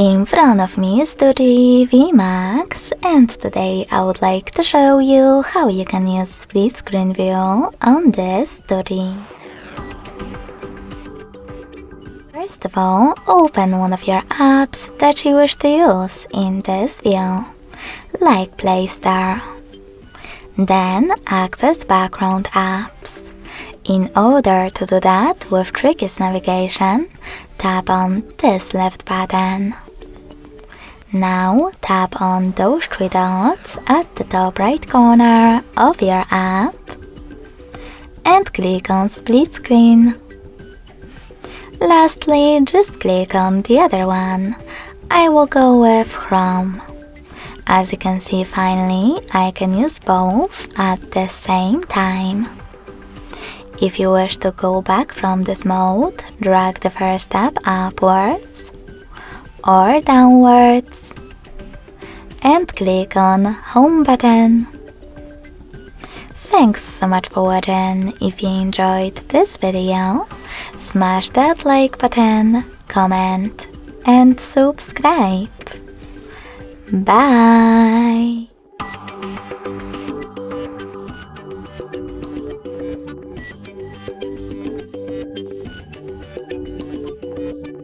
In front of me is DOOGEE V MAX, and today I would like to show you how you can use split screen view on this DOOGEE. First of all, open one of your apps that you wish to use in this view, like Play Store. Then access background apps. In order to do that with trickiest navigation, tap on this left button. Now tap on those three dots at the top right corner of your app and click on split screen. Lastly, just click on the other one. I will go with Chrome. As you can see, finally, I can use both at the same time. If you wish to go back from this mode, drag the first tab upwards or downwards and click on Home button. Thanks so much for watching. If you enjoyed this video, smash that like button, comment and subscribe. Bye!